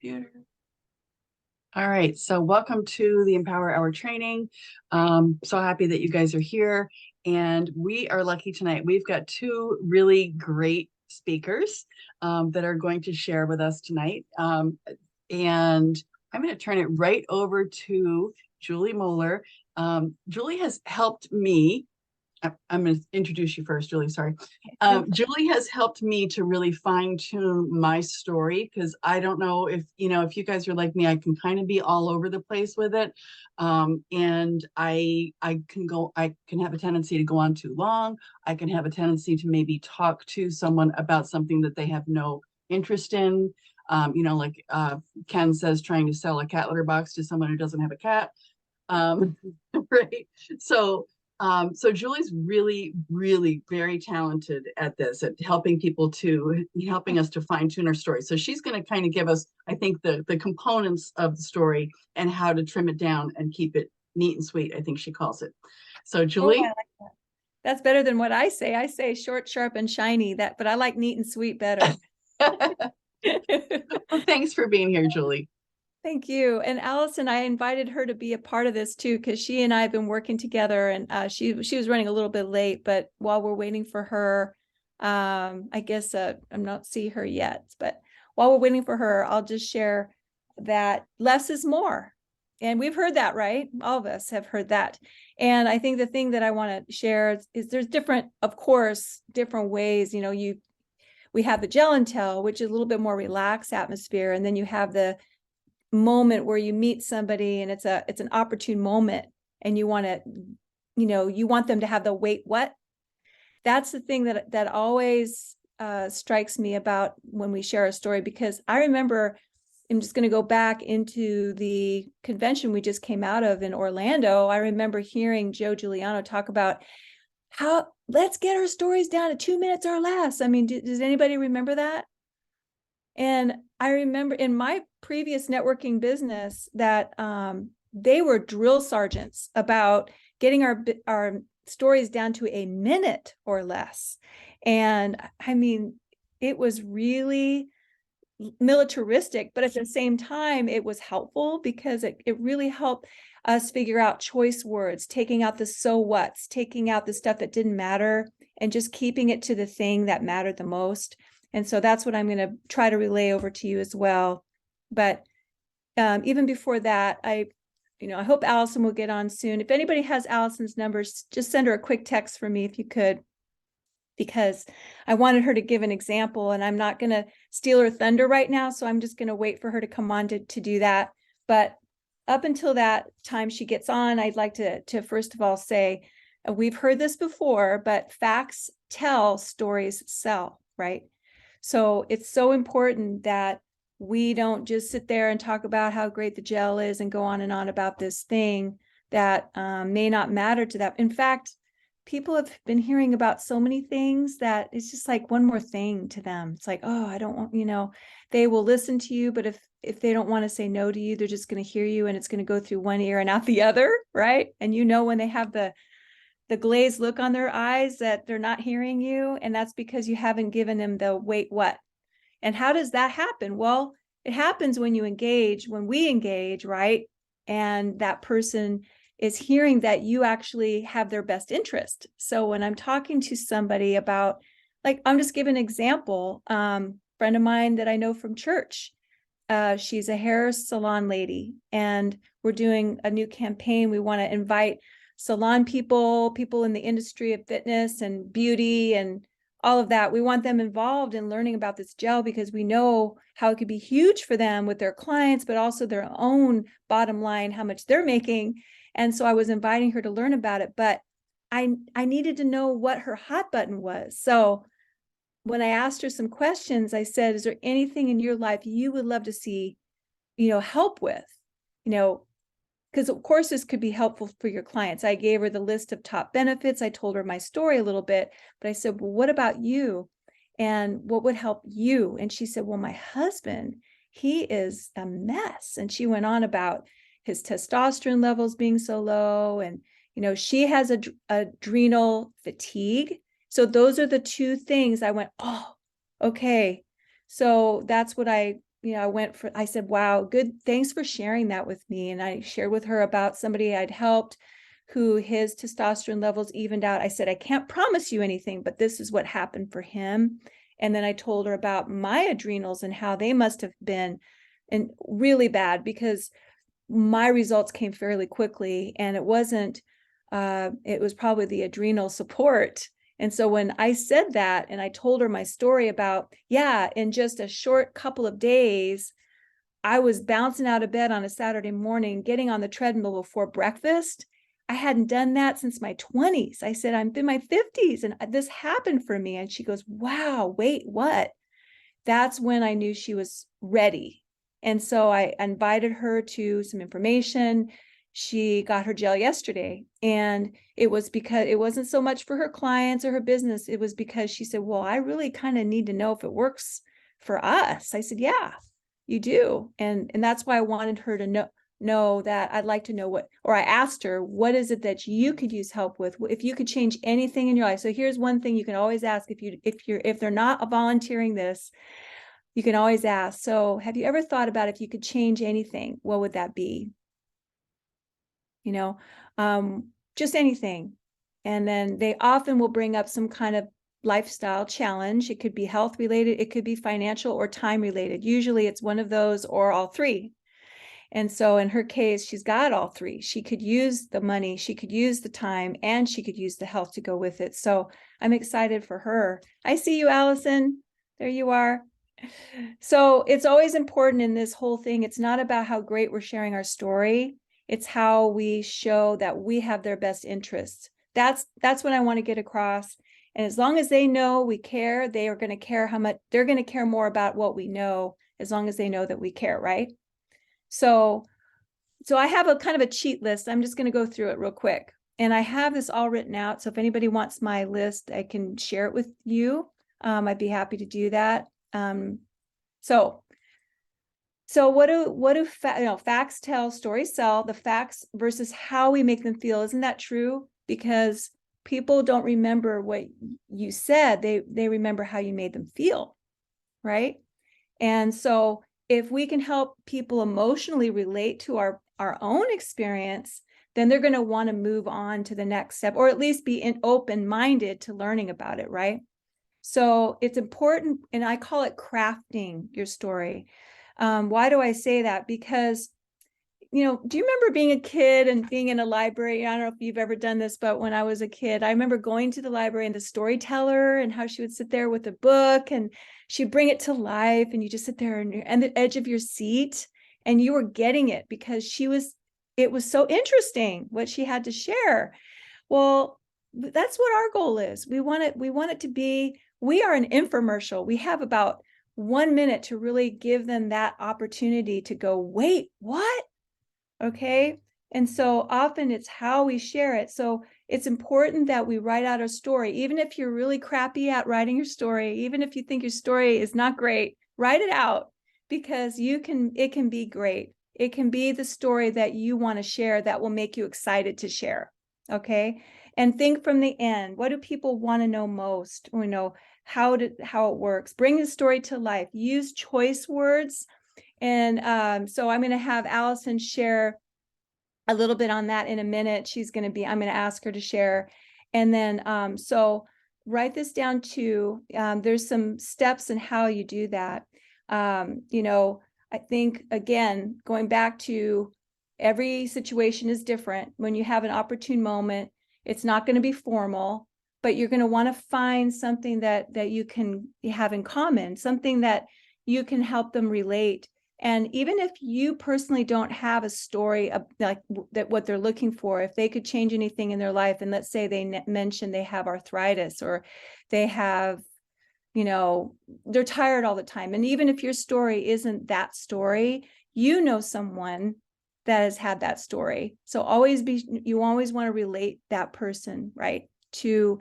Computer. All right, so welcome to the Empower Hour training. So happy that you guys are here, and we are lucky tonight. We've got two really great speakers that are going to share with us tonight. And I'm going to turn it right over to Julie Moeller. Julie has helped me. I'm going to introduce you first, Julie. Sorry. Julie has helped me to really fine tune my story because I don't know if you guys are like me, I can kind of be all over the place with it. And I can have a tendency to go on too long. I can have a tendency to maybe talk to someone about something that they have no interest in. Like Ken says, trying to sell a cat litter box to someone who doesn't have a cat. Right. So Julie's really, really very talented at this, at helping us to fine tune our story. So she's going to kind of give us, I think, the components of the story and how to trim it down and keep it neat and sweet, I think she calls it. So Julie. Oh, I like that. That's better than what I say. I say short, sharp, and shiny, but I like neat and sweet better. Well, thanks for being here, Julie. Thank you. And Allison, I invited her to be a part of this too, because she and I have been working together, and she was running a little bit late, but while we're waiting for her, I guess I'm not see her yet, but while we're waiting for her, I'll just share that less is more. And we've heard that, right? All of us have heard that. And I think the thing that I want to share is there's different, of course, different ways, we have the gel and tell, which is a little bit more relaxed atmosphere. And then you have the moment where you meet somebody and it's an opportune moment and you want them to have the wait, what? That's the thing that always strikes me about when we share a story, because I remember, I'm just going to go back into the convention we just came out of in Orlando. I remember hearing Joe Giuliano talk about how let's get our stories down to 2 minutes or less. I mean, does anybody remember that? And I remember in my previous networking business that they were drill sergeants about getting our stories down to a minute or less. And I mean, it was really militaristic, but at the same time, it was helpful because it really helped us figure out choice words, taking out the so what's, taking out the stuff that didn't matter, and just keeping it to the thing that mattered the most. And so that's what I'm going to try to relay over to you as well. But even before that, I hope Allison will get on soon. If anybody has Allison's numbers, just send her a quick text for me if you could, because I wanted her to give an example, and I'm not going to steal her thunder right now. So I'm just going to wait for her to come on to do that. But up until that time she gets on, I'd like to first of all say, we've heard this before, but facts tell, stories sell, right? So it's so important that we don't just sit there and talk about how great the gel is and go on and on about this thing that may not matter to them. In fact, people have been hearing about so many things that it's just like one more thing to them. It's like, oh, I don't want, they will listen to you, but if they don't want to say no to you, they're just going to hear you and it's going to go through one ear and out the other, right? And when they have the glazed look on their eyes that they're not hearing you, and that's because you haven't given them the wait, what? And how does that happen? Well, it happens when we engage, right? And that person is hearing that you actually have their best interest. So when I'm talking to somebody about, like, I'm just giving an example, friend of mine that I know from church, she's a hair salon lady, and we're doing a new campaign. We want to invite salon people in the industry of fitness and beauty and all of that. We want them involved in learning about this gel because we know how it could be huge for them with their clients, but also their own bottom line, how much they're making. And so I was inviting her to learn about it, but I needed to know what her hot button was. So when I asked her some questions, I said, is there anything in your life you would love to see, help with, because of course this could be helpful for your clients. I gave her the list of top benefits. I told her my story a little bit, but I said, well, what about you? And what would help you? And she said, well, my husband, he is a mess. And she went on about his testosterone levels being so low. And, she has adrenal fatigue. So those are the two things I went, oh, okay. So that's what I I said, wow, good. Thanks for sharing that with me. And I shared with her about somebody I'd helped who his testosterone levels evened out. I said, I can't promise you anything, but this is what happened for him. And then I told her about my adrenals and how they must have been and really bad, because my results came fairly quickly, and it was probably the adrenal support. And so when I said that and I told her my story about, yeah, in just a short couple of days, I was bouncing out of bed on a Saturday morning, getting on the treadmill before breakfast. I hadn't done that since my 20s. I said, I'm in my 50s and this happened for me. And she goes, wow, wait, what? That's when I knew she was ready. And so I invited her to some information. She got her gel yesterday, and it was because it wasn't so much for her clients or her business. It was because she said, well, I really kind of need to know if it works for us. I said, yeah, you do. And that's why I wanted her to know that I'd like to know or I asked her, what is it that you could use help with if you could change anything in your life? So here's one thing you can always ask if they're not volunteering this, you can always ask. So have you ever thought about if you could change anything, what would that be? Just anything. And then they often will bring up some kind of lifestyle challenge. It could be health related, it could be financial or time related. Usually it's one of those or all three. And so in her case, she's got all three. She could use the money, she could use the time, and she could use the health to go with it. So I'm excited for her. I see you, Allison. There you are. So it's always important in this whole thing. It's not about how great we're sharing our story. It's how we show that we have their best interests. That's what I want to get across. And as long as they know we care, they are going to care how much they're going to care more about what we know, as long as they know that we care, right? So I have a kind of a cheat list. I'm just going to go through it real quick. And I have this all written out. So if anybody wants my list, I can share it with you. I'd be happy to do that. So what do facts tell, stories sell? The facts versus how we make them feel. Isn't that true? Because people don't remember what you said. They remember how you made them feel, right? And so if we can help people emotionally relate to our own experience, then they're going to want to move on to the next step, or at least be open-minded to learning about it, right? So it's important, and I call it crafting your story. Why do I say that? Because, do you remember being a kid and being in a library? I don't know if you've ever done this, but when I was a kid, I remember going to the library and the storyteller and how she would sit there with a book and she'd bring it to life, and you just sit there and the edge of your seat and you were getting it because it was so interesting what she had to share. Well, that's what our goal is. We want it to be, we are an infomercial. We have about 1 minute to really give them that opportunity to go, wait, what? Okay. And so often it's how we share it. So it's important that we write out a story, even if you're really crappy at writing your story, even if you think your story is not great, write it out, because it can be great. It can be the story that you want to share that will make you excited to share. Okay. And think from the end. What do people want to know most? How it works. Bring the story to life. Use choice words. And so I'm going to have Allison share a little bit on that in a minute. I'm going to ask her to share. And then, so write this down too. There's some steps in how you do that. I think, again, going back to every situation is different. When you have an opportune moment, it's not going to be formal, but you're going to want to find something that you can have in common, something that you can help them relate. And even if you personally don't have a story like that, what they're looking for, if they could change anything in their life, and let's say they mention they have arthritis, or they have, they're tired all the time. And even if your story isn't that story, someone that has had that story. So you always want to relate that person, right? To,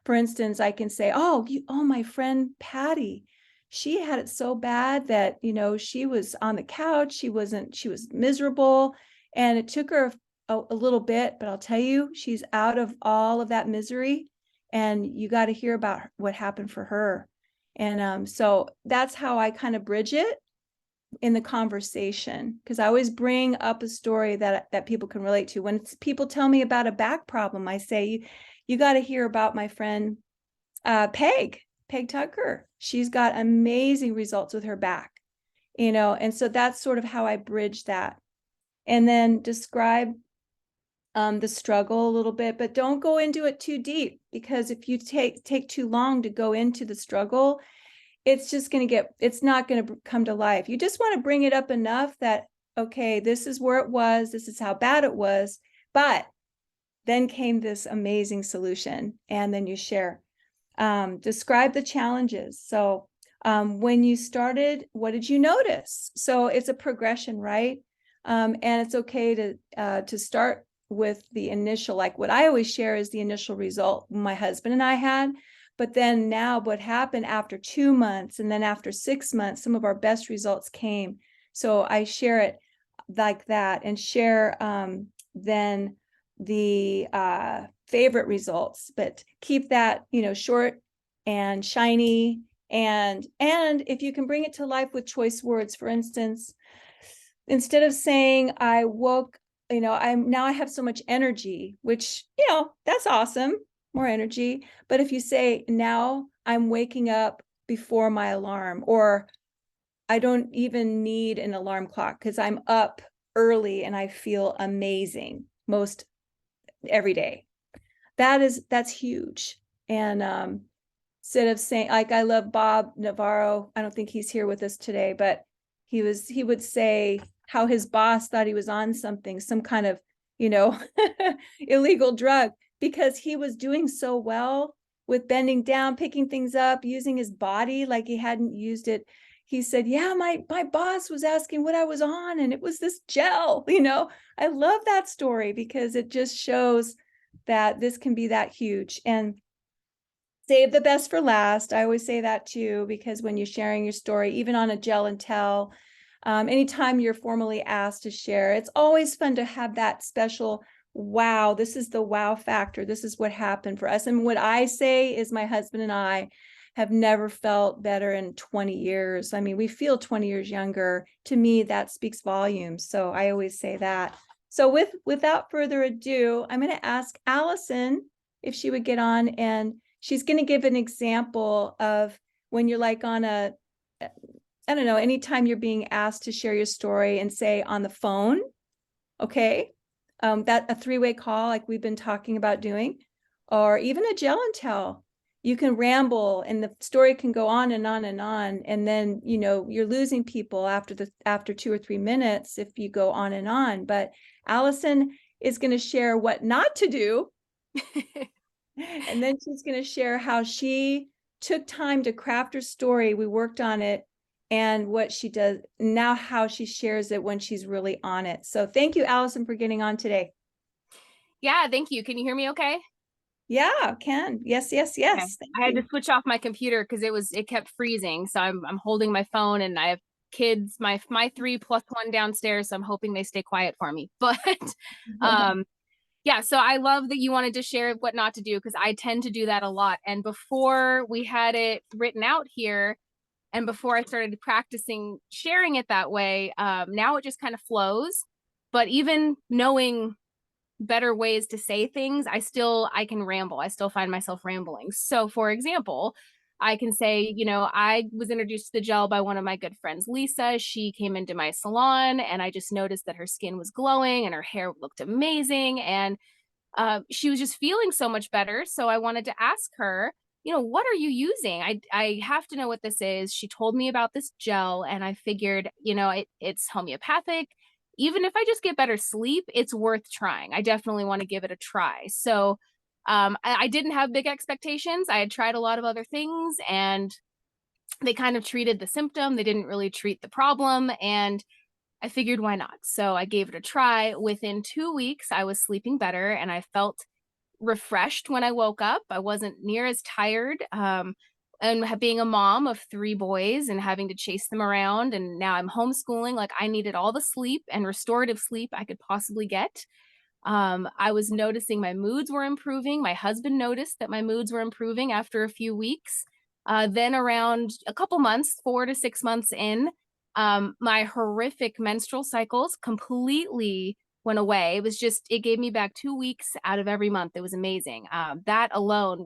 for instance, I can say, oh, my friend Patty, she had it so bad that, she was on the couch. She was miserable, and it took her a little bit, but I'll tell you, she's out of all of that misery, and you got to hear about what happened for her. And so that's how I kind of bridge it. in the conversation, because I always bring up a story that people can relate to. When people tell me about a back problem, I say, you got to hear about my friend Peg Tucker. She's got amazing results with her back, and so that's sort of how I bridge that. And then describe the struggle a little bit, but don't go into it too deep, because if you take too long to go into the struggle, it's not going to come to life. You just want to bring it up enough that, okay, this is where it was, this is how bad it was, but then came this amazing solution. And then you share. Describe the challenges. So when you started, what did you notice? So it's a progression, right? And it's okay to start with the initial, like what I always share is the initial result my husband and I had. But then now what happened after 2 months, and then after 6 months, some of our best results came. So I share it like that, and share then the favorite results, but keep that, short and shiny. And if you can bring it to life with choice words, for instance, instead of saying I woke, I have so much energy, which, that's awesome, more energy. But if you say, now I'm waking up before my alarm, or I don't even need an alarm clock because I'm up early and I feel amazing most every day. That's huge. And instead of saying, like, I love Bob Navarro, I don't think he's here with us today, but he would say how his boss thought he was on something, some kind of, illegal drug, because he was doing so well with bending down, picking things up, using his body like he hadn't used it. He said, yeah, my boss was asking what I was on, and it was this gel. I love that story because it just shows that this can be that huge. And save the best for last. I always say that too, because when you're sharing your story, even on a gel and tell, anytime you're formally asked to share, it's always fun to have that special, wow, this is the wow factor. This is what happened for us. And what I say is my husband and I have never felt better in 20 years. I mean, we feel 20 years younger. To me, that speaks volumes. So I always say that. So without further ado, I'm going to ask Allison if she would get on, and she's going to give an example of when you're like on I don't know, anytime you're being asked to share your story, and say on the phone, okay, that a 3-way call like we've been talking about doing, or even a gel and tell. You can ramble and the story can go on and on and on. And then, you're losing people after 2 or 3 minutes if you go on and on. But Allison is going to share what not to do. And then she's going to share how she took time to craft her story. We worked on it, and what she does now, how she shares it when she's really on it. So thank you, Allison, for getting on today. Yeah, thank you. Can you hear me okay? Yeah, can. Yes. Okay. I had to switch off my computer because it kept freezing. So I'm holding my phone, and I have kids, my 3 plus 1 downstairs. So I'm hoping they stay quiet for me. But yeah, so I love that you wanted to share what not to do, because I tend to do that a lot. And before we had it written out here, and before I started practicing sharing it that way, now it just kind of flows. But even knowing better ways to say things, I can ramble. I still find myself rambling. So for example, I can say, I was introduced to the gel by one of my good friends, Lisa. She came into my salon, and I just noticed that her skin was glowing and her hair looked amazing. And she was just feeling so much better. So I wanted to ask her, what are you using? I have to know what this is. She told me about this gel, and I figured, it's homeopathic. Even if I just get better sleep, it's worth trying. I definitely want to give it a try. So I didn't have big expectations. I had tried a lot of other things, and they kind of treated the symptom. They didn't really treat the problem. And I figured, why not? So I gave it a try. Within 2 weeks, I was sleeping better, and I felt refreshed when I woke up. I wasn't near as tired. And being a mom of 3 boys and having to chase them around, and now I'm homeschooling, like I needed all the sleep and restorative sleep I could possibly get. I was noticing my moods were improving. My husband noticed that my moods were improving after a few weeks. Then around a couple months, 4 to 6 months in, My horrific menstrual cycles completely went away. It gave me back 2 weeks out of every month. It was amazing. That alone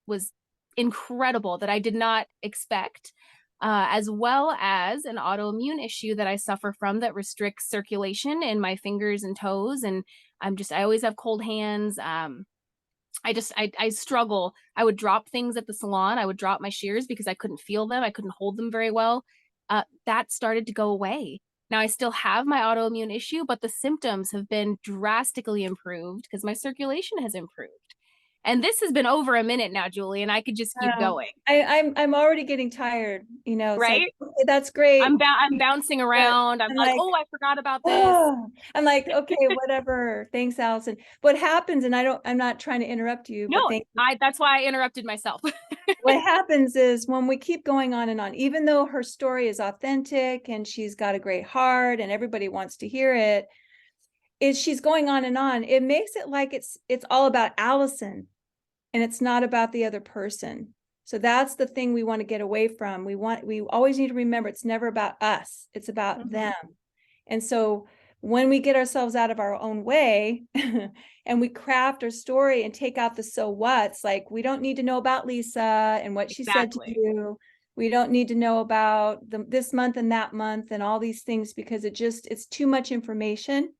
was incredible, that I did not expect. As well as an autoimmune issue that I suffer from that restricts circulation in my fingers and toes. And I always have cold hands. I struggle. I would drop things at the salon. I would drop my shears because I couldn't feel them. I couldn't hold them very well. That started to go away. Now I still have my autoimmune issue, but the symptoms have been drastically improved because my circulation has improved. And this has been over a minute now, Julie, and I could just keep going. I'm already getting tired, you know. It's Right? like, okay, that's great. I'm bouncing around. I'm like, oh, I forgot about this. Oh, I'm like, okay, whatever. Thanks, Allison. What happens, and I'm not trying to interrupt you, but No, that's why I interrupted myself. what happens is when we keep going on and on, even though her story is authentic and she's got a great heart and everybody wants to hear it, is she's going on and on. It makes it like it's all about Allison and it's not about the other person. So that's the thing we want to get away from. We always need to remember it's never about us. It's about them. And so when we get ourselves out of our own way and we craft our story and take out the so what's, like, we don't need to know about Lisa and what she said to you. We don't need to know about this month and that month and all these things because it's too much information.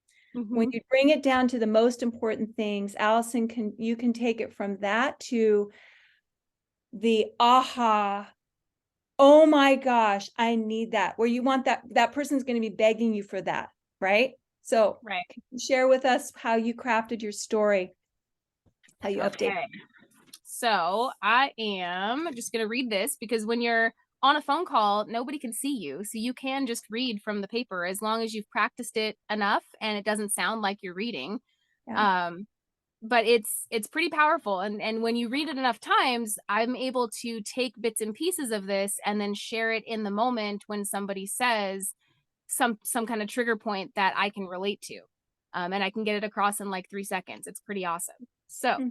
When you bring it down to the most important things, Allison, you can take it from that to the aha, oh my gosh, I need that, where you want that person's going to be begging you for that, right? So can you share with us how you crafted your story, how you update. So I am just going to read this because when you're on a phone call, nobody can see you. So you can just read from the paper as long as you've practiced it enough and it doesn't sound like you're reading. Yeah. But it's pretty powerful. And when you read it enough times, I'm able to take bits and pieces of this and then share it in the moment when somebody says some kind of trigger point that I can relate to. And I can get it across in like 3 seconds. It's pretty awesome. So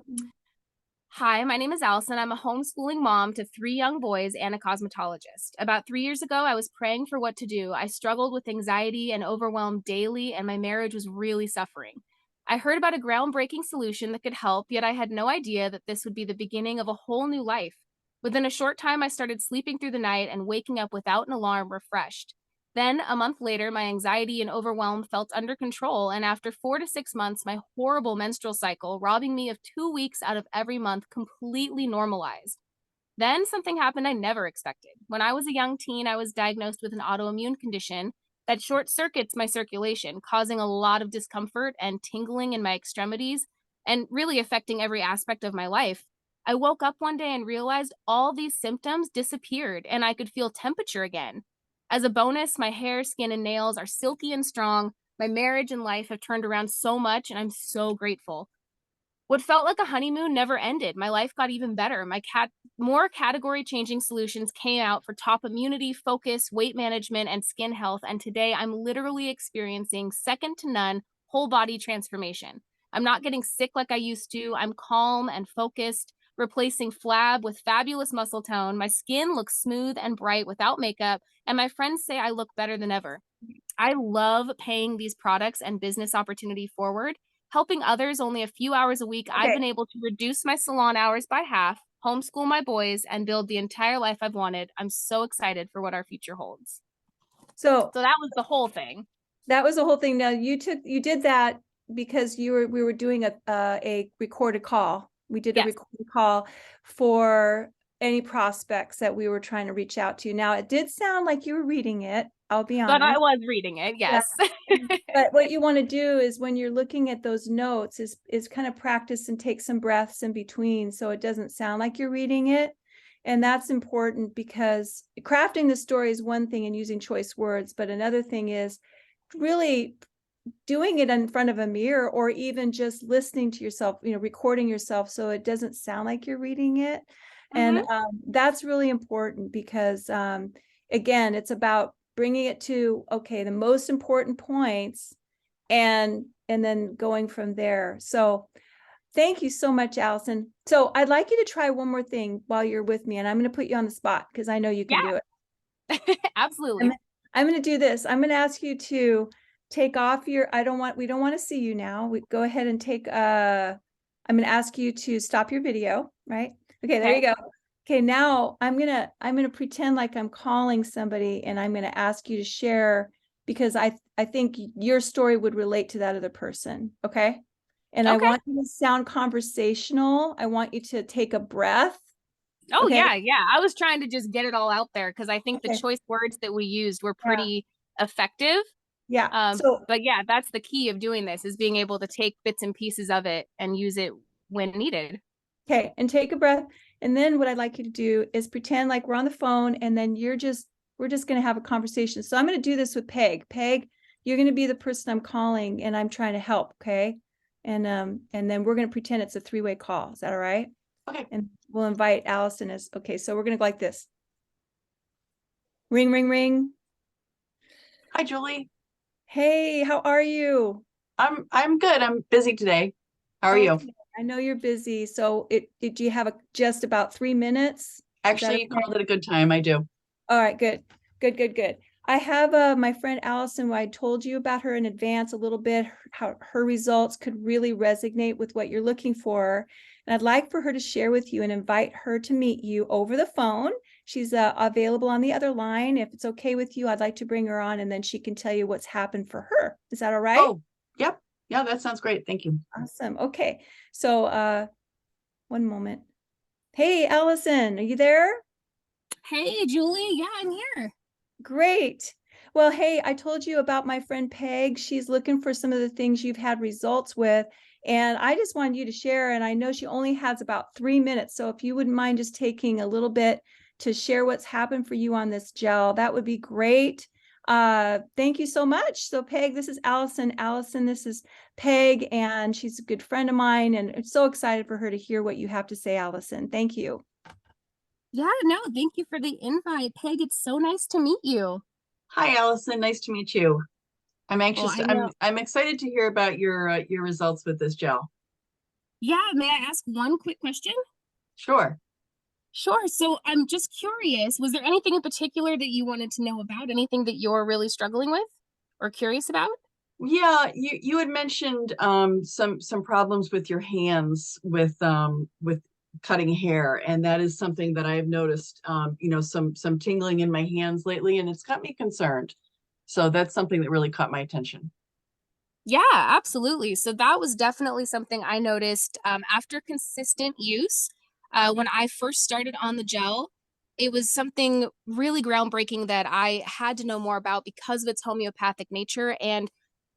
hi, my name is Allison. I'm a homeschooling mom to 3 young boys and a cosmetologist. About 3 years ago, I was praying for what to do. I struggled with anxiety and overwhelmed daily, and my marriage was really suffering. I heard about a groundbreaking solution that could help, yet I had no idea that this would be the beginning of a whole new life. Within a short time, I started sleeping through the night and waking up without an alarm, refreshed. Then, a month later, my anxiety and overwhelm felt under control, and after 4 to 6 months, my horrible menstrual cycle, robbing me of 2 weeks out of every month, completely normalized. Then something happened I never expected. When I was a young teen, I was diagnosed with an autoimmune condition that short circuits my circulation, causing a lot of discomfort and tingling in my extremities, and really affecting every aspect of my life. I woke up one day and realized all these symptoms disappeared, and I could feel temperature again. As a bonus, my hair, skin, and nails are silky and strong. My marriage and life have turned around so much, and I'm so grateful. What felt like a honeymoon never ended. My life got even better. More category-changing solutions came out for top immunity, focus, weight management, and skin health, and today I'm literally experiencing second to none whole body transformation. I'm not getting sick like I used to. I'm calm and focused, replacing flab with fabulous muscle tone. My skin looks smooth and bright without makeup, and my friends say I look better than ever. I love paying these products and business opportunity forward. Helping others only a few hours a week, I've been able to reduce my salon hours by half, homeschool my boys, and build the entire life I've wanted. I'm so excited for what our future holds. So that was the whole thing. That was the whole thing. Now you did that because we were doing a recorded call. We did a recorded call for any prospects that we were trying to reach out to. Now it did sound like you were reading it. I'll be honest. But I was reading it, yes. Yeah. But what you want to do is when you're looking at those notes is kind of practice and take some breaths in between so it doesn't sound like you're reading it. And that's important because crafting the story is one thing and using choice words, but another thing is really doing it in front of a mirror or even just listening to yourself, recording yourself so it doesn't sound like you're reading it. And that's really important because, again, it's about bringing it to, okay, the most important points and then going from there. So thank you so much, Allison. So I'd like you to try one more thing while you're with me, and I'm going to put you on the spot because I know you can do it. Absolutely. I'm going to do this. I'm going to ask you to take off your, we don't want to see you now. We go ahead and I'm going to ask you to stop your video, right? Okay, there you go. Okay, now I'm going to pretend like I'm calling somebody and I'm going to ask you to share because I think your story would relate to that other person, okay? And I Okay. want you to sound conversational. I want you to take a breath. Oh, Okay. yeah. I was trying to just get it all out there because I think the Okay. choice words that we used were pretty effective. Yeah. But yeah, that's the key of doing this is being able to take bits and pieces of it and use it when needed. Okay, and take a breath. And then what I'd like you to do is pretend like we're on the phone and then we're just going to have a conversation. So I'm going to do this with Peg. Peg, you're going to be the person I'm calling and I'm trying to help, okay? And then we're going to pretend it's a three-way call. Is that all right? Okay. And we'll invite Allison as, okay, so we're going to go like this. Ring, ring, ring. Hi, Julie. Hey, how are you? I'm good. I'm busy today. How are you? Okay, I know you're busy. So do you have just about 3 minutes? Actually, you called it a good time. I do. All right, good. I have my friend Allison, who I told you about her in advance a little bit, how her results could really resonate with what you're looking for. And I'd like for her to share with you and invite her to meet you over the phone. She's available on the other line. If it's okay with you, I'd like to bring her on and then she can tell you what's happened for her. Is that all right? Oh, yep. Yeah, that sounds great. Thank you. Awesome. Okay. So one moment. Hey, Allison, are you there? Hey, Julie. Yeah, I'm here. Great. Well, hey, I told you about my friend Peg. She's looking for some of the things you've had results with. And I just wanted you to share. And I know she only has about 3 minutes. So if you wouldn't mind just taking a little bit to share what's happened for you on this gel, that would be great. Thank you so much. So Peg, this is Allison. Allison, this is Peg, and she's a good friend of mine. And I'm so excited for her to hear what you have to say, Allison. Thank you. Yeah, no, thank you for the invite, Peg. It's so nice to meet you. Hi, Allison. Nice to meet you. I'm anxious. Well, I know. I'm excited to hear about your results with this gel. Yeah, may I ask one quick question? Sure. Sure. So I'm just curious, was there anything in particular that you wanted to know about? Anything that you're really struggling with or curious about? Yeah, you had mentioned some problems with your hands with cutting hair, and that is something that I have noticed some tingling in my hands lately, and it's got me concerned. So that's something that really caught my attention. Yeah, absolutely. So that was definitely something I noticed after consistent use. When I first started on the gel, it was something really groundbreaking that I had to know more about because of its homeopathic nature. And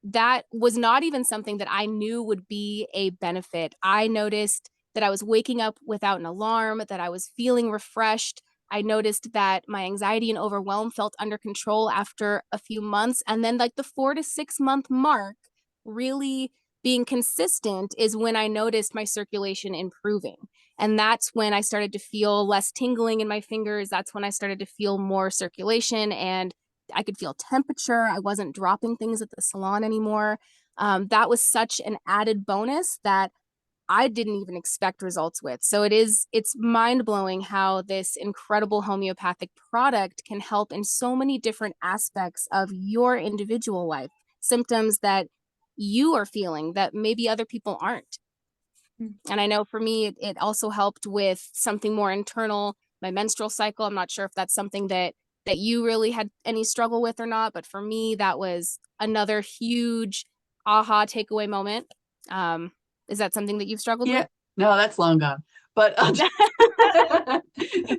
that was not even something that I knew would be a benefit. I noticed that I was waking up without an alarm, that I was feeling refreshed. I noticed that my anxiety and overwhelm felt under control after a few months. And then, like the 4 to 6 month mark, really being consistent is when I noticed my circulation improving. And that's when I started to feel less tingling in my fingers. That's when I started to feel more circulation and I could feel temperature. I wasn't dropping things at the salon anymore. That was such an added bonus that I didn't even expect results with. So it's mind blowing how this incredible homeopathic product can help in so many different aspects of your individual life, symptoms that you are feeling that maybe other people aren't. And I know for me, it also helped with something more internal, my menstrual cycle. I'm not sure if that's something that you really had any struggle with or not, but for me, that was another huge aha takeaway moment. Is that something that you've struggled Yeah, with? no, that's long gone. But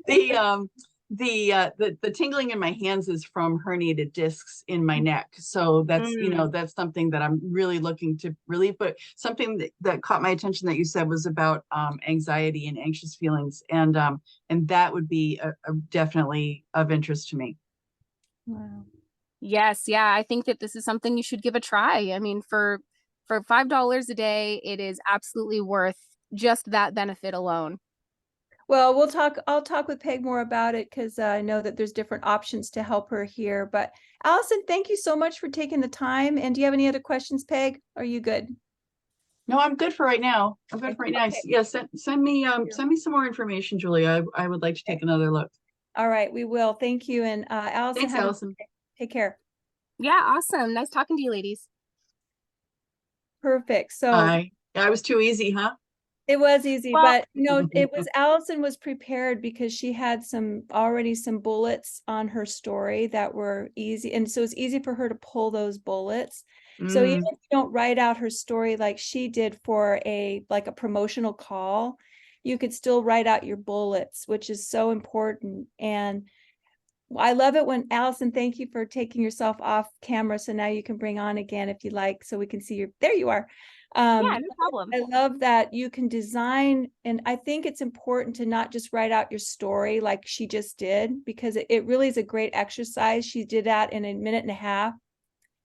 the the tingling in my hands is from herniated discs in my neck. So that's that's something that I'm really looking to relieve. But something that caught my attention that you said was about anxiety and anxious feelings, and that would be definitely of interest to me. Wow. Yes, yeah, I think that this is something you should give a try. I mean, for $5 a day, it is absolutely worth just that benefit alone. Well, I'll talk with Peg more about it because I know that there's different options to help her here. But Allison, thank you so much for taking the time. And do you have any other questions, Peg? Are you good? No, I'm good for right now. I'm good for right now. Okay. Yeah, send me some more information, Julia. I would like to take another look. All right, we will. Thank you. And Allison, Thanks, have a Allison. Take care. Yeah, awesome. Nice talking to you, ladies. Perfect. So I was too easy, huh? it was easy, Well- but you know, it was Allison was prepared because she had already some bullets on her story that were easy. And so it's easy for her to pull those bullets. So even if you don't write out her story like she did for like a promotional call, you could still write out your bullets, which is so important. And I love it when Allison, thank you for taking yourself off camera. So now you can bring on again if you like, so we can see there you are. Yeah, no problem. I love that you can design, and I think it's important to not just write out your story like she just did, because it really is a great exercise. She did that in a minute and a half,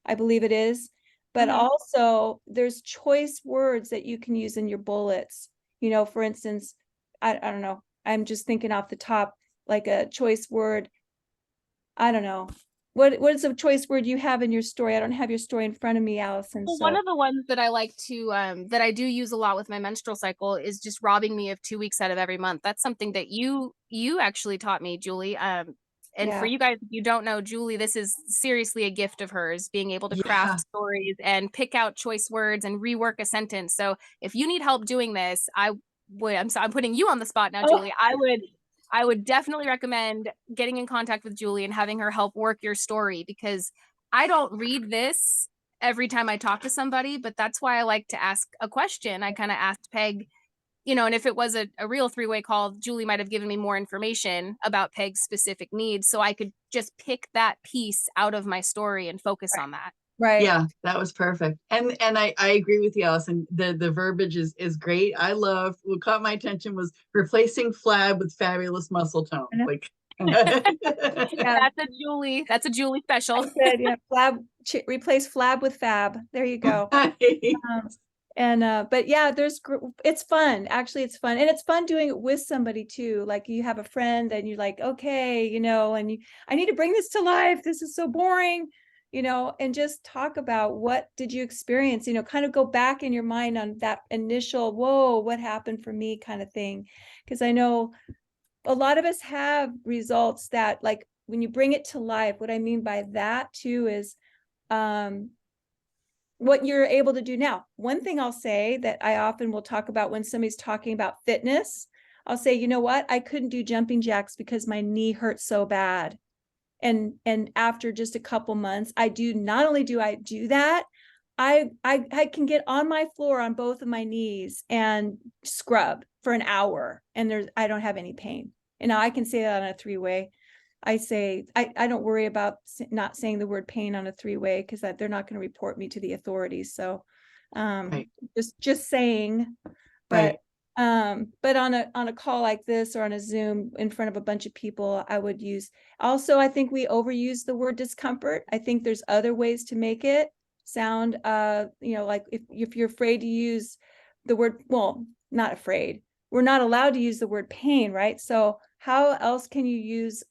I believe it is. But also there's choice words that you can use in your bullets. You know, for instance, I don't know, I'm just thinking off the top, like a choice word. I don't know. What is a choice word you have in your story? I don't have your story in front of me, Allison. Well, So one of the ones that I like to that I do use a lot with my menstrual cycle is just robbing me of 2 weeks out of every month. That's something that you actually taught me, Julie. And Yeah. for you guys, if you don't know Julie, this is seriously a gift of hers, being able to craft stories and pick out choice words and rework a sentence. So if you need help doing this, I'm putting you on the spot now, Julie. I would definitely recommend getting in contact with Julie and having her help work your story, because I don't read this every time I talk to somebody, but that's why I like to ask a question. I kind of asked Peg, you know, and if it was a real three-way call, Julie might have given me more information about Peg's specific needs, so I could just pick that piece out of my story and focus on that. right. Yeah, that was perfect. And I agree with you, Allison. The verbiage is great. I love what caught my attention was replacing flab with fabulous muscle tone. Like That's a Julie special. Good, yeah, replace flab with fab. There you go. But yeah, it's fun. Actually, it's fun. And it's fun doing it with somebody too. Like you have a friend and you're like, okay, you know, and I need to bring this to life. This is so boring, you know, and just talk about what did you experience, you know, kind of go back in your mind on that initial, whoa, what happened for me kind of thing. Because I know a lot of us have results that, like, when you bring it to life, what I mean by that too is what you're able to do now. One thing I'll say that I often will talk about when somebody's talking about fitness, I'll say, you know what, I couldn't do jumping jacks because my knee hurt so bad. And after just a couple months, not only do I do that, I can get on my floor on both of my knees and scrub for an hour, and I don't have any pain. And now I can say that on a three-way. I say I don't worry about not saying the word pain on a three-way, because they're not going to report me to the authorities. So just saying. But but on a call like this or on a Zoom in front of a bunch of people, I would use. Also, I think we overuse the word discomfort. I think there's other ways to make it sound, you know, like if you're afraid to use the word, well, not afraid, we're not allowed to use the word pain, right? So how else can you use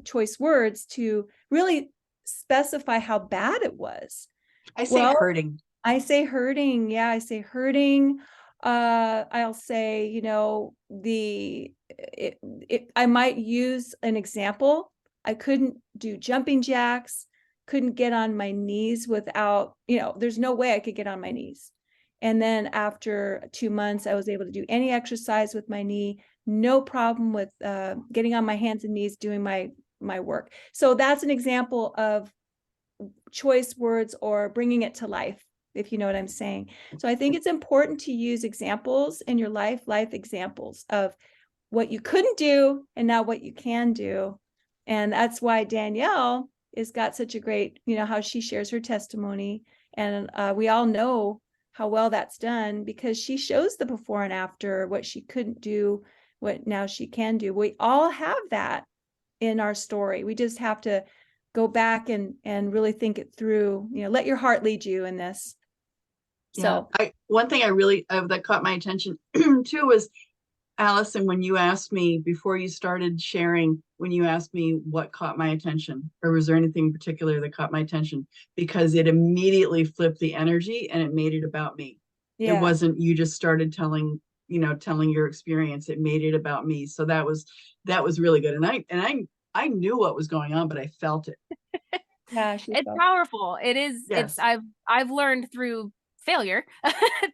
choice words to really specify how bad it was? I say hurting. I say hurting. Yeah, I say hurting. I'll say, you know, I might use an example. I couldn't do jumping jacks, couldn't get on my knees without, you know, there's no way I could get on my knees. And then after 2 months, I was able to do any exercise with my knee, no problem with getting on my hands and knees doing my work. So that's an example of choice words or bringing it to life, if you know what I'm saying. So I think it's important to use examples in your life examples of what you couldn't do and now what you can do. And that's why Danielle has got such a great, you know, how she shares her testimony. And we all know how well that's done because she shows the before and after, what she couldn't do, what now she can do. We all have that in our story. We just have to go back and really think it through, you know, let your heart lead you in this. So one thing I really that caught my attention too was, Allison, when you asked me before you started sharing, when you asked me what caught my attention, or was there anything in particular that caught my attention, because it immediately flipped the energy and it made it about me. Yeah. It wasn't you just started telling your experience. It made it about me. So that was really good. And I knew what was going on, but I felt it. Yeah, she's It's awesome. powerful. It is. Yes. I've learned through failure,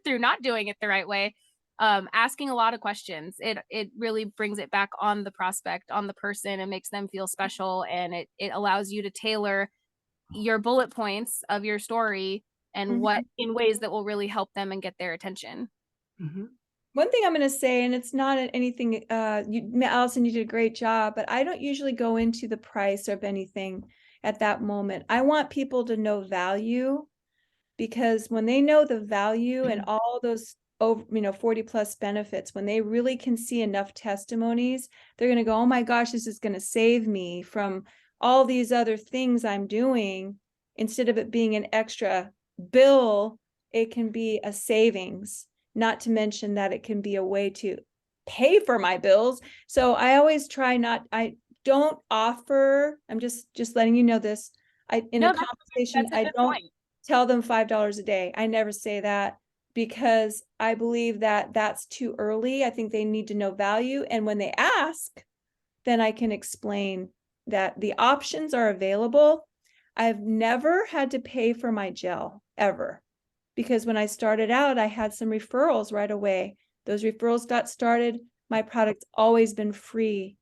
through not doing it the right way, asking a lot of questions. It really brings it back on the prospect, on the person, and makes them feel special. And it allows you to tailor your bullet points of your story and Mhm. what in ways that will really help them and get their attention. Mhm. One thing I'm going to say, and it's not anything, Allison, you did a great job, but I don't usually go into the price of anything at that moment. I want people to know value, because when they know the value and all those over, 40 plus benefits, when they really can see enough testimonies, they're going to go, oh my gosh, this is going to save me from all these other things I'm doing. Instead of it being an extra bill, it can be a savings, not to mention that it can be a way to pay for my bills. So I always try I don't offer, I'm just letting you know this. In a No, conversation, that's a I good don't point. tell them $5 a day. I never say that, because I believe that that's too early. I think they need to know value. And when they ask, then I can explain that the options are available. I've never had to pay for my gel ever, because when I started out, I had some referrals right away. Those referrals got started. My product's always been free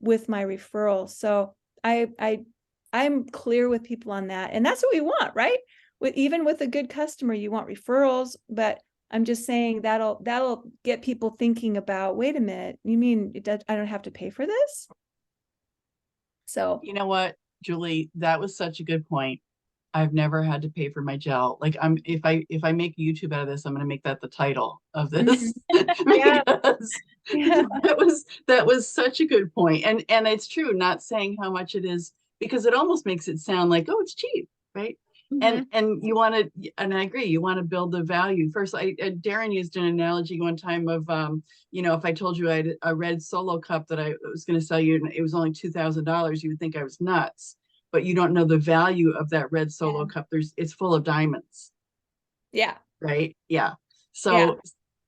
with my referrals. So I'm clear with people on that. And that's what we want, right? Even with a good customer, you want referrals, but I'm just saying that'll get people thinking about, wait a minute, you mean I don't have to pay for this? So You know what, Julie, that was such a good point. I've never had to pay for my gel. Like if I make YouTube out of this, I'm gonna make that the title of this yeah, because yeah, that was such a good point. And it's true, not saying how much it is, because it almost makes it sound like, oh, it's cheap, right? Mhm. And you want to, and I agree, you want to build the value first. Darren used an analogy one time of if I told you I had a red Solo cup that I was going to sell you and it was only $2,000, you would think I was nuts, but you don't know the value of that red Solo cup. It's full of diamonds, yeah, right? Yeah. yeah. So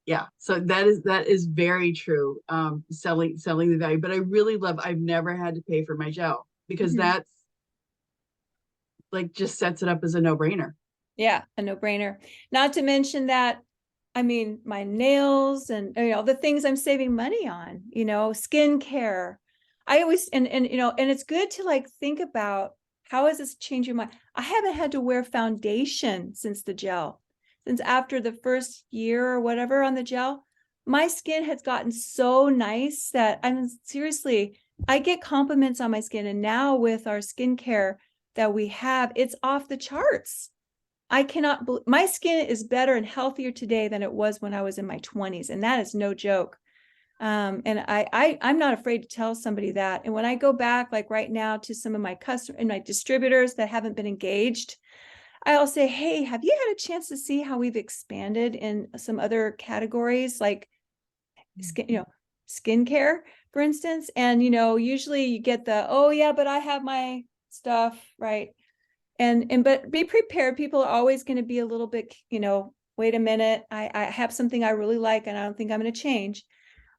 yeah, so that is very true. Selling the value, but I really love, I've never had to pay for my gel, because Mhm. that's like just sets it up as a no-brainer. Yeah, a no-brainer. Not to mention that, I mean, my nails and the things I'm saving money on, skincare. I always and it's good to like think about, how is this changing my, I haven't had to wear foundation since the gel. Since after the first year or whatever on the gel, my skin has gotten so nice that I'm seriously, I get compliments on my skin. And now with our skincare that we have, it's off the charts. I cannot believe my skin is better and healthier today than it was when I was in my 20s. And that is no joke. And I'm not afraid to tell somebody that. And when I go back, like right now, to some of my customers and my distributors that haven't been engaged, I'll say, hey, have you had a chance to see how we've expanded in some other categories, like skincare, for instance? And, usually you get oh yeah, but I have my stuff, right? But be prepared. People are always going to be a little bit, wait a minute, I have something I really like and I don't think I'm going to change.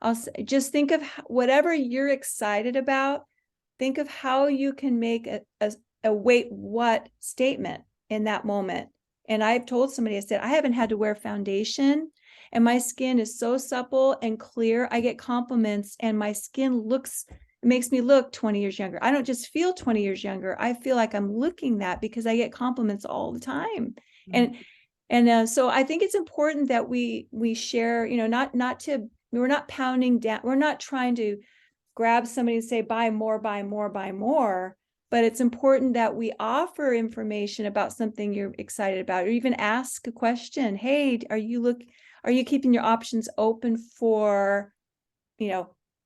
I'll say, just think of whatever you're excited about. Think of how you can make a wait, what statement in that moment. And I've told somebody, I said, I haven't had to wear foundation and my skin is so supple and clear. I get compliments and my skin it makes me look 20 years younger. I don't just feel 20 years younger. I feel like I'm looking that, because I get compliments all the time. So I think it's important that we share, we're not pounding down. We're not trying to grab somebody and say, buy more, buy more, buy more. But it's important that we offer information about something you're excited about, or even ask a question. Hey, are you keeping your options open for,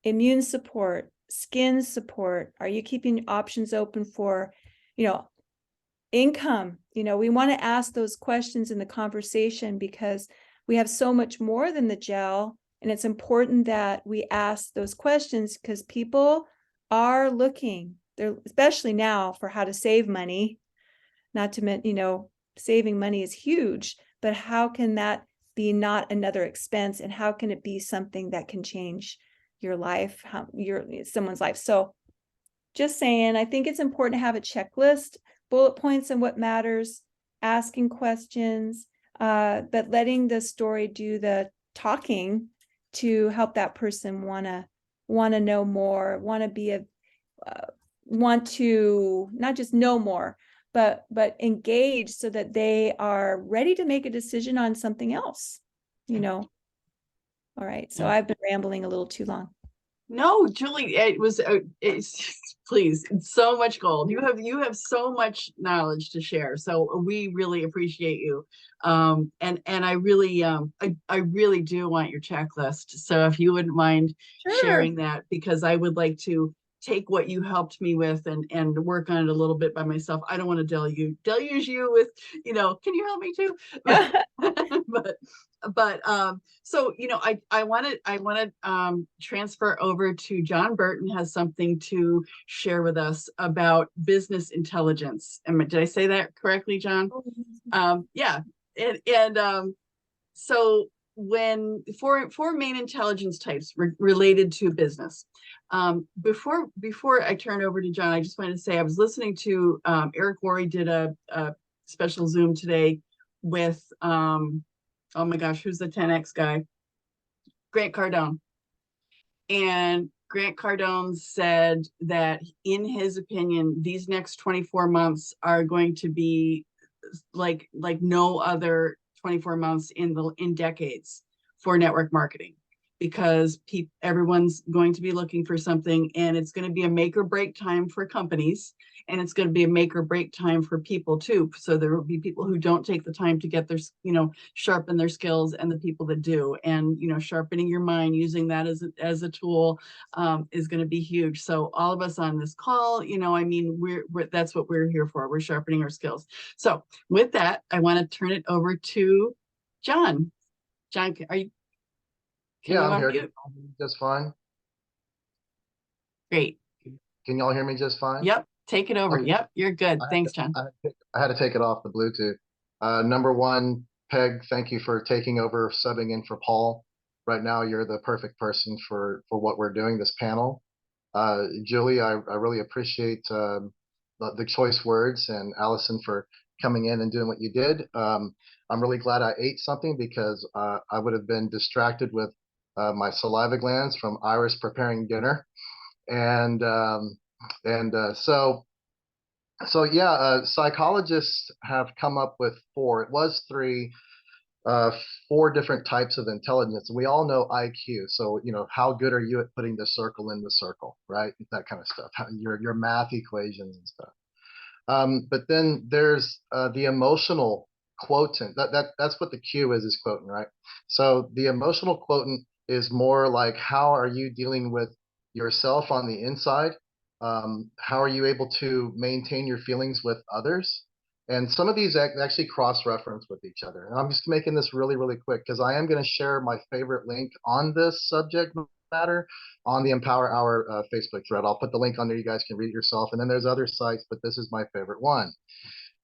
immune support, skin support? Are you keeping options open for, income? We want to ask those questions in the conversation, because we have so much more than the gel. And it's important that we ask those questions, because people are looking, they're especially now, for how to save money. Not to mention, saving money is huge, but how can that be not another expense? And how can it be something that can change your life, someone's life? So just saying, I think it's important to have a checklist, bullet points on what matters, asking questions, but letting the story do the talking to help that person wanna know more, want to not just know more, but engage so that they are ready to make a decision on something else, you know. All right, so I've been rambling a little too long. No, Julie, it was it's please, it's so much gold. You have so much knowledge to share. So we really appreciate you. And I really I really do want your checklist. So if you wouldn't mind Sure. sharing that, because I would like to take what you helped me with and work on it a little bit by myself. I don't want to deluge you with, can you help me too? But so I want to transfer over to John Burton has something to share with us about business intelligence. Did I say that correctly, John? Yeah. And so when four main intelligence types related to business. Before I turn over to John, I just wanted to say I was listening to Eric Worre did a special Zoom today with oh my gosh, who's the 10X guy? Grant Cardone. And Grant Cardone said that in his opinion, these next 24 months are going to be like no other 24 months in decades for network marketing, because everyone's going to be looking for something, and it's going to be a make or break time for companies, and it's going to be a make or break time for people too. So there will be people who don't take the time to get their, sharpen their skills, and the people that do. And sharpening your mind, using that as a tool, is going to be huge. So all of us on this call, we're that's what we're here for. We're sharpening our skills. So with that, I want to turn it over to John. John, are you? Yeah, I'm here. Just fine. Great. Can y'all hear me just fine? Yep. Take it over. Okay. Yep. You're good. Thanks, John. I had to take it off the Bluetooth. Number one, Peg, thank you for taking over, subbing in for Paul. Right now, you're the perfect person for what we're doing, this panel. Julie, I really appreciate the choice words, and Allison for coming in and doing what you did. I'm really glad I ate something, because I would have been distracted with my saliva glands from Iris preparing dinner. And so yeah, psychologists have come up with four. It was three, four different types of intelligence. We all know IQ. So how good are you at putting the circle in the circle, right? That kind of stuff. Your math equations and stuff. But then there's the emotional quotient. That's what the Q is quotient, right? So the emotional quotient is more like, how are you dealing with yourself on the inside? How are you able to maintain your feelings with others? And some of these actually cross-reference with each other. And I'm just making this really, really quick, because I am going to share my favorite link on this subject matter on the Empower Hour Facebook thread. I'll put the link on there. You guys can read it yourself. And then there's other sites, but this is my favorite one.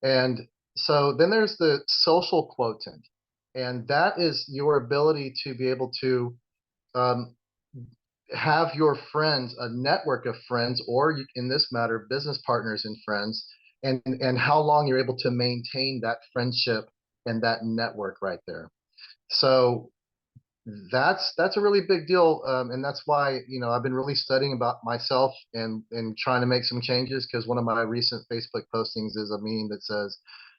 And so then there's the social quotient. And that is your ability to be able to have your friends, a network of friends, or in this matter, business partners and friends, and how long you're able to maintain that friendship and that network right there. So that's a really big deal, and that's why I've been really studying about myself and trying to make some changes, because one of my recent Facebook postings is a meme that says,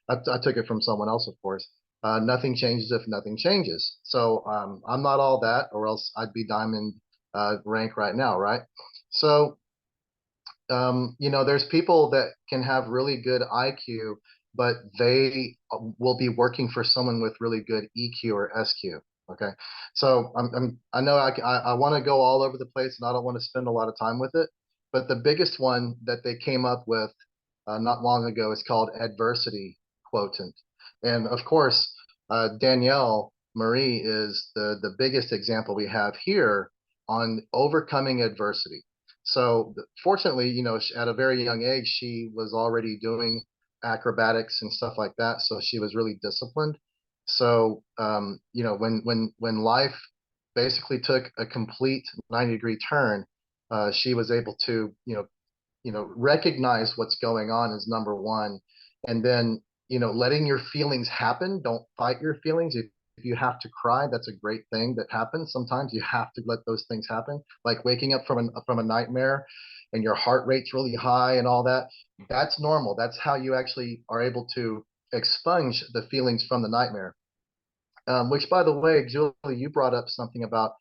I took it from someone else, of course, nothing changes if nothing changes. So I'm not all that, or else I'd be diamond rank right now, right? So there's people that can have really good IQ, but they will be working for someone with really good EQ or SQ. Okay, so I know I want to go all over the place, and I don't want to spend a lot of time with it, but the biggest one that they came up with not long ago is called adversity quotient. And of course, Danielle Marie is the biggest example we have here on overcoming adversity. So fortunately, at a very young age, she was already doing acrobatics and stuff like that. So she was really disciplined. So, when life basically took a complete 90-degree turn, she was able to, recognize what's going on is number one, And then, letting your feelings happen. Don't fight your feelings. If you have to cry, that's a great thing that happens. Sometimes you have to let those things happen, like waking up from a nightmare and your heart rate's really high and all that. That's normal. That's how you actually are able to expunge the feelings from the nightmare. Which, by the way, Julie, you brought up something about,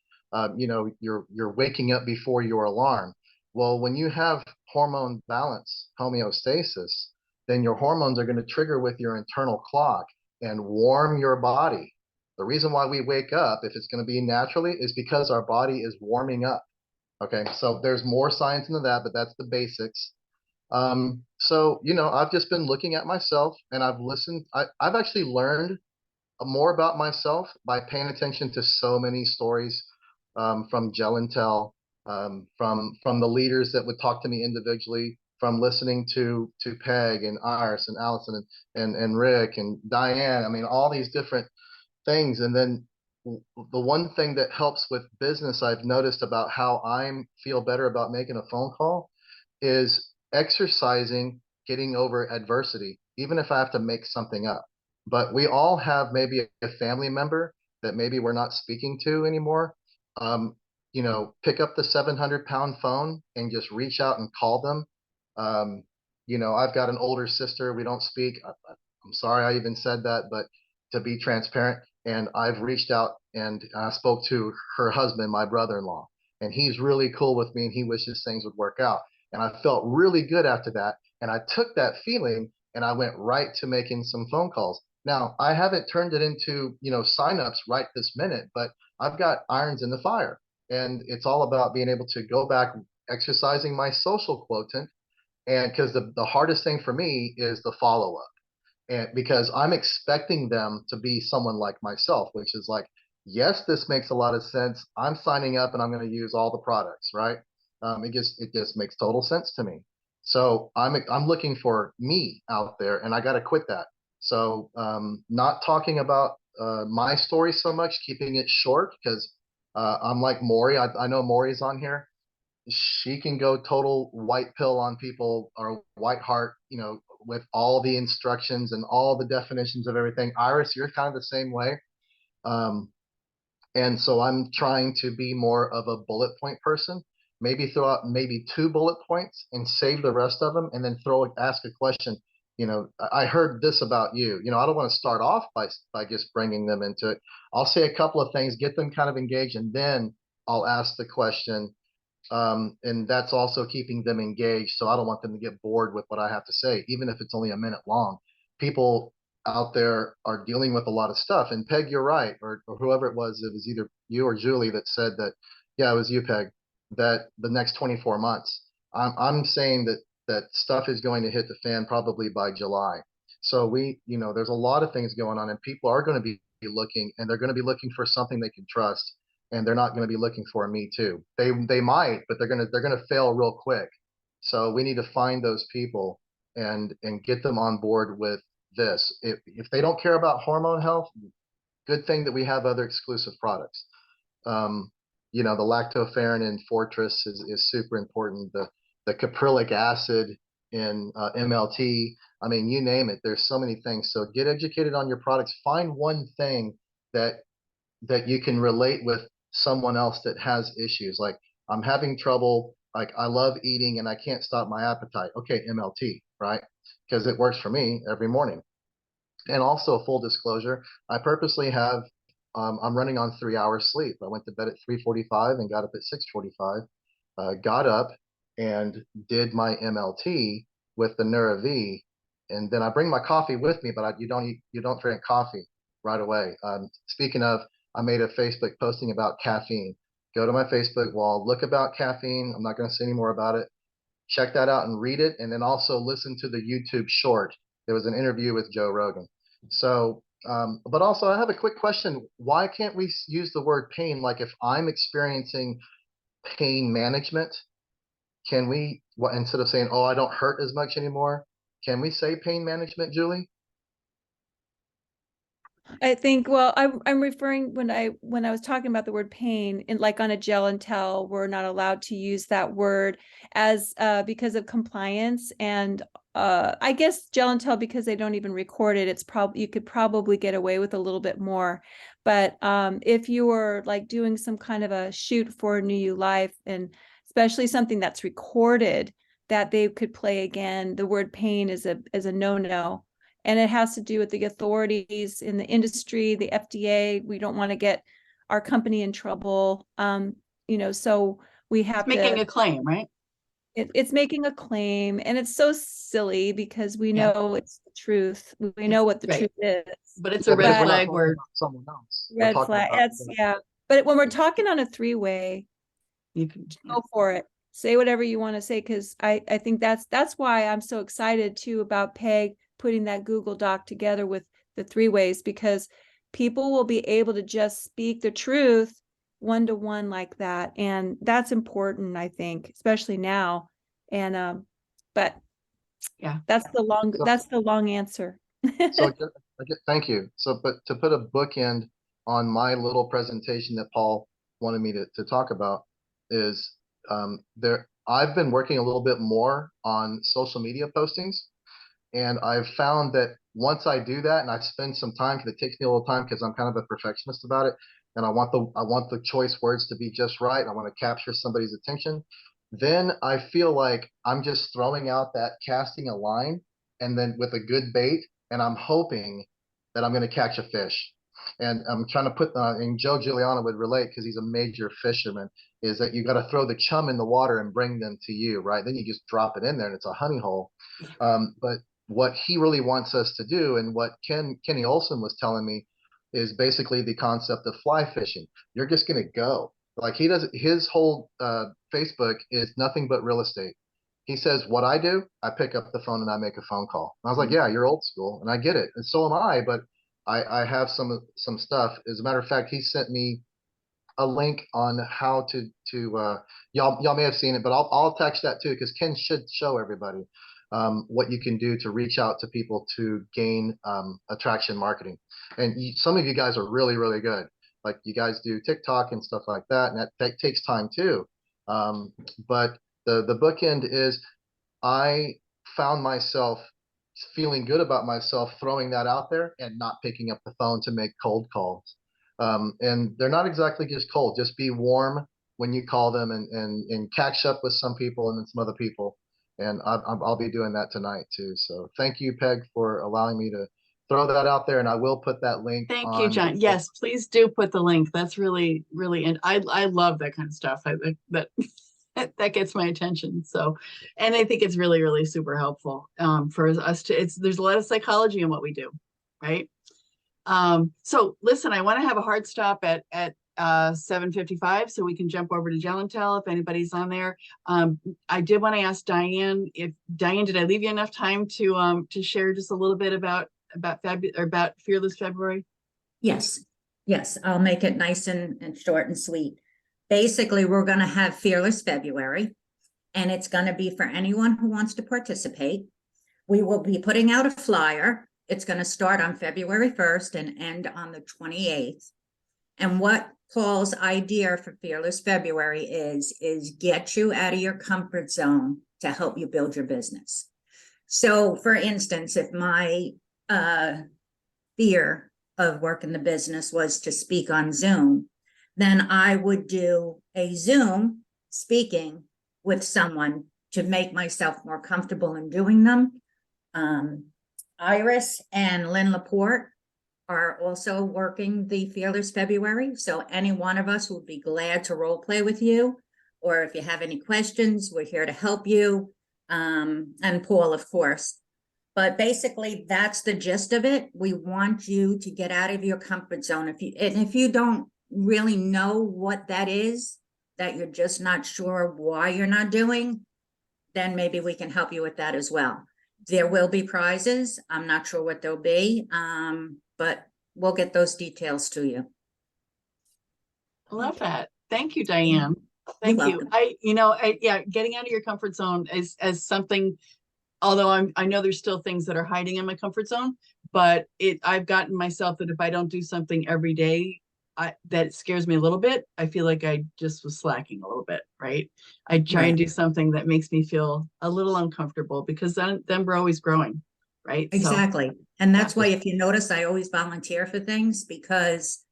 you're waking up before your alarm. Well, when you have hormone balance, homeostasis, then your hormones are going to trigger with your internal clock and warm your body. The reason why we wake up, if it's going to be naturally, is because our body is warming up. Okay, so there's more science into that, but that's the basics. So, I've just been looking at myself and I've listened. I've actually learned more about myself by paying attention to so many stories, from Gel and Tell, from the leaders that would talk to me individually, from listening to Peg and Iris and Allison and Rick and Diane. I mean, all these different things. And then the one thing that helps with business I've noticed about how I feel better about making a phone call is exercising, getting over adversity, even if I have to make something up. But we all have maybe a family member that maybe we're not speaking to anymore. Pick up the 700-pound phone and just reach out and call them. I've got an older sister. We don't speak. I'm sorry I even said that, but to be transparent, and I've reached out and I spoke to her husband, my brother-in-law, and he's really cool with me and he wishes things would work out. And I felt really good after that. And I took that feeling and I went right to making some phone calls. Now, I haven't turned it into, signups right this minute, but I've got irons in the fire. And it's all about being able to go back, exercising my social quotient. And because the hardest thing for me is the follow-up. And because I'm expecting them to be someone like myself, which is like, yes, this makes a lot of sense. I'm signing up and I'm going to use all the products, right? It just makes total sense to me. So I'm looking for me out there, and I got to quit that. So not talking about my story so much, keeping it short, because I'm like Maury. I know Maury's on here. She can go total white pill on people, or white heart, with all the instructions and all the definitions of everything. Iris, you're kind of the same way. And so I'm trying to be more of a bullet point person, maybe throw out maybe 2 bullet points and save the rest of them, and then ask a question. I heard this about you. I don't want to start off by just bringing them into it. I'll say a couple of things, get them kind of engaged, and then I'll ask the question. And that's also keeping them engaged. So I don't want them to get bored with what I have to say, even if it's only a minute long. People out there are dealing with a lot of stuff. And Peg, you're right, or whoever it was either you or Julie that said that. Yeah, it was you, Peg, that the next 24 months. I'm saying that stuff is going to hit the fan probably by July. So there's a lot of things going on, and people are going to be looking, and they're going to be looking for something they can trust. And they're not going to be looking for a me too. They might, but they're gonna fail real quick. So we need to find those people and get them on board with this. If they don't care about hormone health, good thing that we have other exclusive products. The lactoferrin in Fortress is super important. The caprylic acid in MLT. I mean, you name it. There's so many things. So get educated on your products. Find one thing that you can relate with someone else that has issues. Like, I'm having trouble, like I love eating and I can't stop my appetite. Okay, MLT, right? Because it works for me every morning. And also, full disclosure, I purposely have, I'm running on 3 hours sleep. I went to bed at 3:45 and got up at 6:45. Got up and did my MLT with the NeuroV, and then I bring my coffee with me, but you don't drink coffee right away. Speaking of, I made a Facebook posting about caffeine. Go to my Facebook wall, look about caffeine. I'm not going to say any more about it. Check that out and read it, and then also listen to the YouTube short. There was an interview with Joe Rogan. So, but also I have a quick question. Why can't we use the word pain? Like, if I'm experiencing pain management, can we, instead of saying, oh, I don't hurt as much anymore, can we say pain management, Julie? I think, well, I'm referring, when I was talking about the word pain, and like on a Gel and Tell, we're not allowed to use that word as because of compliance, and I guess Gel and Tell, because they don't even record it, it's probably, you could probably get away with a little bit more. But if you were like doing some kind of a shoot for New You Life, and especially something that's recorded that they could play again, the word pain is a no-no. And it has to do with the authorities in the industry, the FDA. We don't want to get our company in trouble. So we have Making to, a claim, right? it's making a claim, and it's so silly because we Yeah. know it's the truth. We know what the right. truth is. But it's a Yeah, but red we're not flag talking where about someone else. We're Red talking flag. about That's, yeah. But when we're talking on a three-way, you can, go for it. Say whatever you want to say, because I think that's why I'm so excited too about Peg putting that Google Doc together with the three ways, because people will be able to just speak the truth one-to-one like that. And that's important, I think, especially now. And but yeah. that's the long answer. So thank you. So, but to put a bookend on my little presentation that Paul wanted me to talk about is I've been working a little bit more on social media postings, and I've found that once I do that and I spend some time, because it takes me a little time because I'm kind of a perfectionist about it, and I want the choice words to be just right. I want to capture somebody's attention. Then I feel like I'm just throwing out that, casting a line, and then with a good bait, and I'm hoping that I'm going to catch a fish. And I'm trying to put, and Joe Giuliano would relate because he's a major fisherman, is that you got to throw the chum in the water and bring them to you, right? Then you just drop it in there and it's a honey hole. But what he really wants us to do, and what Kenny Olson was telling me, is basically the concept of fly fishing. You're just going to go. Like he does, his whole Facebook is nothing but real estate. He says, what I do, I pick up the phone and I make a phone call. And I was like, yeah, you're old school, and I get it, and so am I. But I have some stuff. As a matter of fact, he sent me a link on how to y'all may have seen it, but I'll attach that too, because Ken should show everybody what you can do to reach out to people to gain attraction marketing. And some of you guys are really, really good. Like you guys do TikTok and stuff like that, and that takes time too. But the bookend is, I found myself feeling good about myself throwing that out there and not picking up the phone to make cold calls. And they're not exactly just cold. Just be warm when you call them, and catch up with some people and then some other people. And I'll be doing that tonight too. So thank you, Peg, for allowing me to throw that out there. And I will put that link Thank on. you, John. Yes, please do put the link. That's really, really, and I love that kind of stuff. That gets my attention. So, and I think it's really, really super helpful for us to, there's a lot of psychology in what we do, right? So listen, I want to have a hard stop at 7:55 so we can jump over to Gel and Tell if anybody's on there. I did want to ask Diane, did I leave you enough time to share just a little bit about Fearless February? Yes, I'll make it nice and short and sweet. Basically, we're going to have Fearless February, and it's going to be for anyone who wants to participate. We will be putting out a flyer. It's going to start on February 1st and end on the 28th. And what Paul's idea for Fearless February is get you out of your comfort zone to help you build your business. So, for instance, if my fear of working the business was to speak on Zoom, then I would do a Zoom speaking with someone to make myself more comfortable in doing them. Iris and Lynn Laporte are also working the Fearless February. So any one of us would be glad to role play with you. Or if you have any questions, we're here to help you. And Paul, of course. But basically, that's the gist of it. We want you to get out of your comfort zone. If you don't really know what that is, that you're just not sure why you're not doing, then maybe we can help you with that as well. There will be prizes. I'm not sure what they'll be, but we'll get those details to you. I love that. Thank you, Diane. You're Thank you. welcome. Yeah, getting out of your comfort zone is as something, although I know there's still things that are hiding in my comfort zone, but I've gotten myself that if I don't do something every day, that scares me a little bit. I feel like I just was slacking a little bit, right? I try and Right. do something that makes me feel a little uncomfortable because then we're always growing, right? So, Exactly. And that's why if you notice, I always volunteer for things because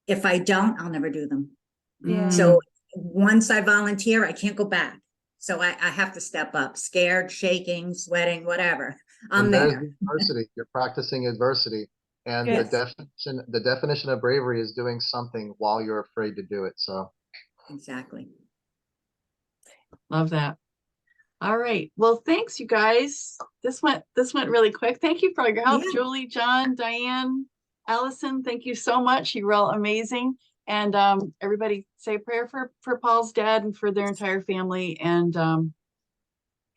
if I don't, I'll never do them. Yeah. So once I volunteer, I can't go back. So I have to step up, scared, shaking, sweating, whatever. I'm And there's there. the adversity. You're practicing adversity. And Good. the definition of bravery is doing something while you're afraid to do it. So Exactly. love that. All right. Well, thanks you guys. This went really quick. Thank you for all your help, Yeah. Julie, John, Diane, Allison. Thank you so much. You were all amazing. And everybody say a prayer for Paul's dad and for their entire family. And yeah,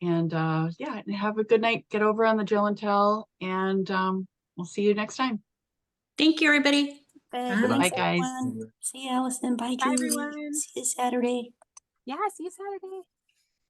and have a good night. Get over on the Jill and Tell, and we'll see you next time. Thank you, everybody. Bye. Bye, guys. Everyone. See you, Allison. Bye, Bye, Julie. everyone. See you Saturday. Yeah, see you Saturday.